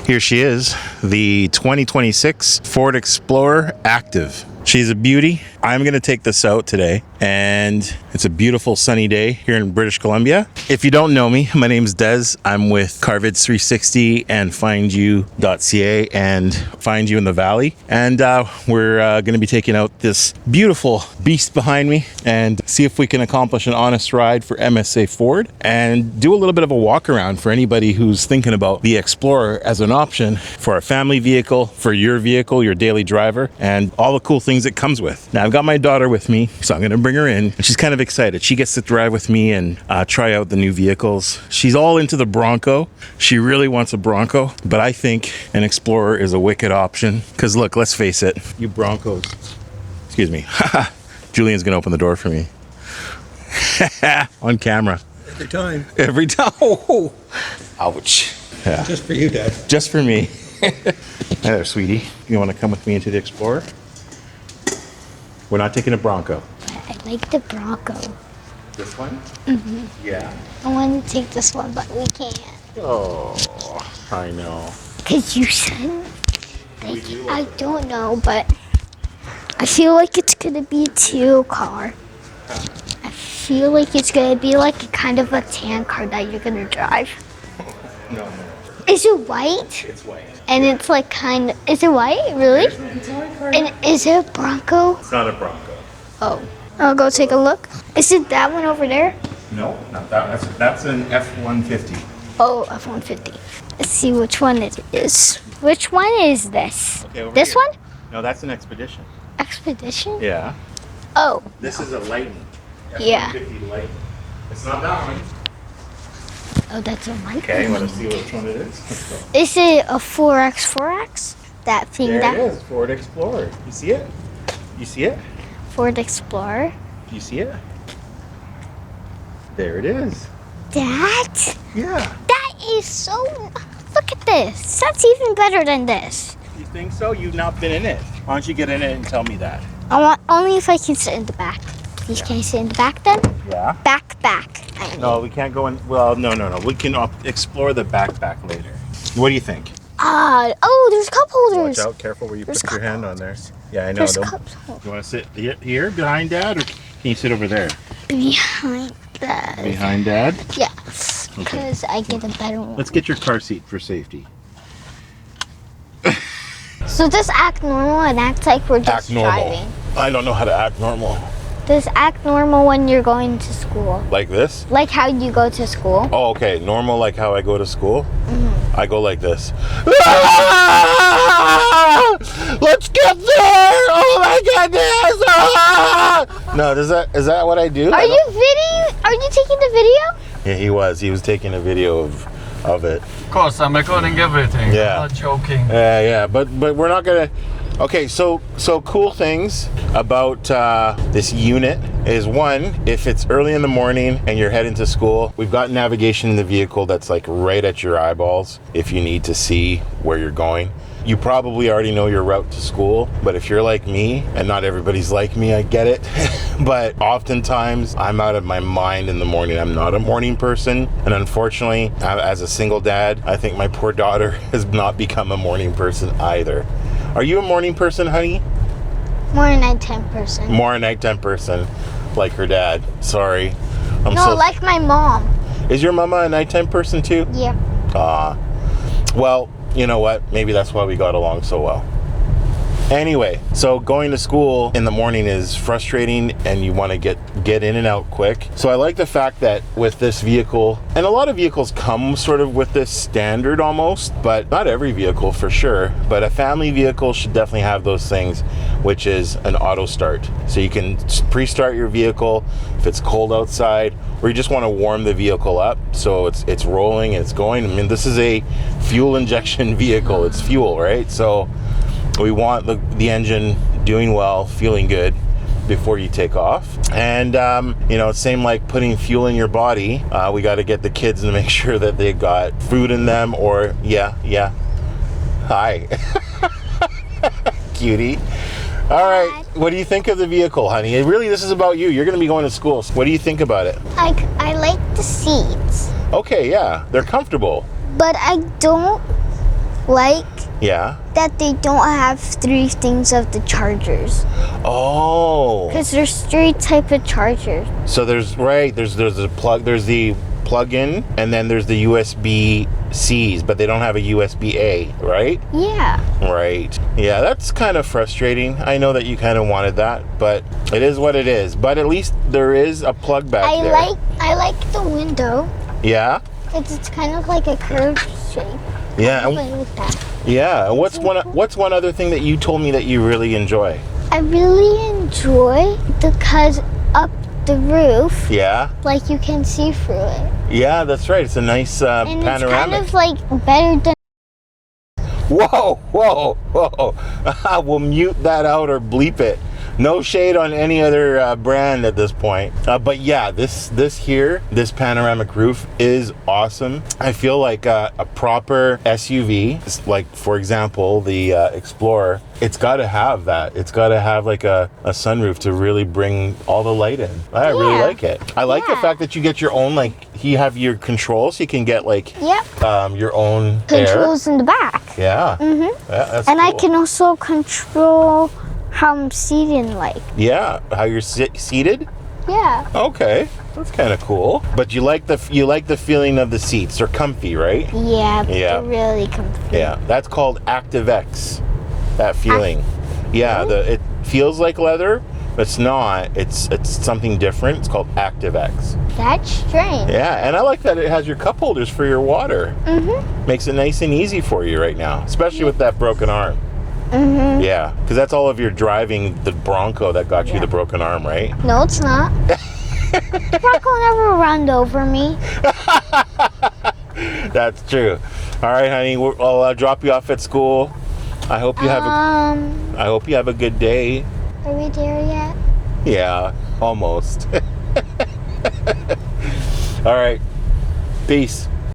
Here she is, the 2026 Ford Explorer Active. She's a beauty. I'm gonna take this out today, and it's a beautiful sunny day here in British Columbia. If you don't know me, my name's Des. I'm with Car Vids 360 and findyou.ca and Find You in the Valley. And we're gonna be taking out this beautiful beast behind me and see if we can accomplish an honest ride for MSA Ford and do a little bit of a walk around for anybody who's thinking about the Explorer as an option for a family vehicle, for your vehicle, your daily driver, and all the cool things it comes with. Now, I've got my daughter with me, so I'm gonna bring her in. And she's kind of excited. She gets to drive with me and try out the new vehicles. She's all into the Bronco. She really wants a Bronco, but I think an Explorer is a wicked option. Because look, let's face it, you Broncos. Excuse me. Julian's gonna open the door for me. On camera. Every time. Every time. Oh, ouch. Yeah. Just for you, Dad. Just for me. Hi there, sweetie. You want to come with me into the Explorer? We're not taking a Bronco. I like the Bronco. This one? Mm-hmm. Yeah. I want to take this one, but we can't. Oh, I know. Because you said, like, I don't know, but I feel like it's going to be a teal car. I feel like it's going to be like a kind of a tan car that you're going to drive. No. Is it white? It's white. And it's like kind of, is it white? Really? It's a white car. And is it a Bronco? It's not a Bronco. Oh. I'll go take a look. Is it that one over there? No, not that. That's an F-150. Oh, F-150. Let's see which one it is. Which one is this? Okay, over This here. one? No, that's an Expedition. Expedition? Yeah. Oh. This is a Lightning. Yeah. F-150 Lightning. It's not that one. Oh, that's a mic. Okay, you want to see which one it is? Let's go. Is it a 4X? That thing There that it is, Ford Explorer. You see it? You see it? Ford Explorer? You see it? There it is. That? Yeah. That is so... Look at this. That's even better than this. You think so? You've not been in it. Why don't you get in it and tell me that? I want only if I can sit in the back. Please, can I sit in the back then? Yeah. Back. No, we can't go in. Well, no. We can explore the backpack later. What do you think? Oh, there's cup holders. Watch out, careful where you There's put your hand on there. Yeah, I know. There's Don't- cup You want to sit here behind Dad, or can you sit over there? behind that. Behind Dad? Yes, because I get a better one. Let's get your car seat for safety. So does act normal and act like we're just Act normal. driving? I don't know how to act normal. Does act normal when you're going to school? Like this? Like how you go to school? Oh, okay. Normal, like how I go to school? Mm-hmm. I go like this. Ah! Let's get there! Oh my goodness! Ah! No, is that what I do? Are you taking the video? Yeah, he was. He was taking a video of it. Of course, I'm recording everything. Yeah. I'm not joking. Yeah, but we're not gonna. Okay, so cool things about this unit is, one, if it's early in the morning and you're heading to school, we've got navigation in the vehicle that's like right at your eyeballs if you need to see where you're going. You probably already know your route to school, but if you're like me, and not everybody's like me, I get it, but oftentimes I'm out of my mind in the morning. I'm not a morning person, and unfortunately, as a single dad, I think my poor daughter has not become a morning person either. Are you a morning person, honey? More a nighttime person. More a nighttime person, like her dad. Sorry. Like my mom. Is your mama a nighttime person too? Yeah. Well, you know what? Maybe that's why we got along so well. Anyway, so going to school in the morning is frustrating and you want to get in and out quick. So I like the fact that with this vehicle, and a lot of vehicles come sort of with this standard almost, but not every vehicle for sure, but a family vehicle should definitely have those things, which is an auto start. So you can pre-start your vehicle if it's cold outside, or you just want to warm the vehicle up so it's rolling and it's going. I mean, this is a fuel injection vehicle. It's fuel, right? So we want the engine doing well, feeling good before you take off. And same like putting fuel in your body, we got to get the kids to make sure that they got food in them, or hi cutie. All right, what do you think of the vehicle, honey? Really, this is about you. You're going to be going to school. So what do you think about it? I like the seats. Okay, yeah, they're comfortable. But I don't like Yeah. that they don't have 3 things of the chargers. Oh. Because there's 3 type of chargers. So there's the plug-in, and then there's the USB-Cs, but they don't have a USB-A, right? Yeah. Right. Yeah, that's kind of frustrating. I know that you kind of wanted that, but it is what it is. But at least there is a plug back there. I like the window. Yeah? It's kind of like a curved shape. Yeah. I like that. Yeah. And what's one other thing that you told me that you really enjoy? I really enjoy because up the roof, Yeah. like you can see through it. Yeah, that's right. It's a nice And panoramic. it's kind of like better than. Whoa, whoa, whoa. We'll mute that out or bleep it. No shade on any other brand at this point. But yeah, this panoramic roof is awesome. I feel like a proper SUV, like for example, the Explorer, it's got to have that. It's got to have like a sunroof to really bring all the light in. I really like it. I like the fact that you get your own, like, you have your controls, so you can get like your own Controls in the back. Yeah. Mm-hmm. Yeah, that's and cool. I can also control how I'm seated, like. Yeah, how you're seated? Yeah. Okay, that's kind of cool. But you like the feeling of the seats. They're comfy, right? Yeah. Yeah. They're really comfy. Yeah, that's called ActiveX. That feeling. Yeah, it feels like leather, but it's not. It's something different. It's called ActiveX. That's strange. Yeah, and I like that it has your cup holders for your water. Mm-hmm. Makes it nice and easy for you right now, especially with that broken arm. Mm-hmm. Yeah, because that's all of your driving the Bronco that got you the broken arm, right? No, it's not. Bronco never run over me. That's true. All right, honey, I'll drop you off at school. I hope you have I hope you have a good day. Are we there yet? Yeah, almost. All right. Peace.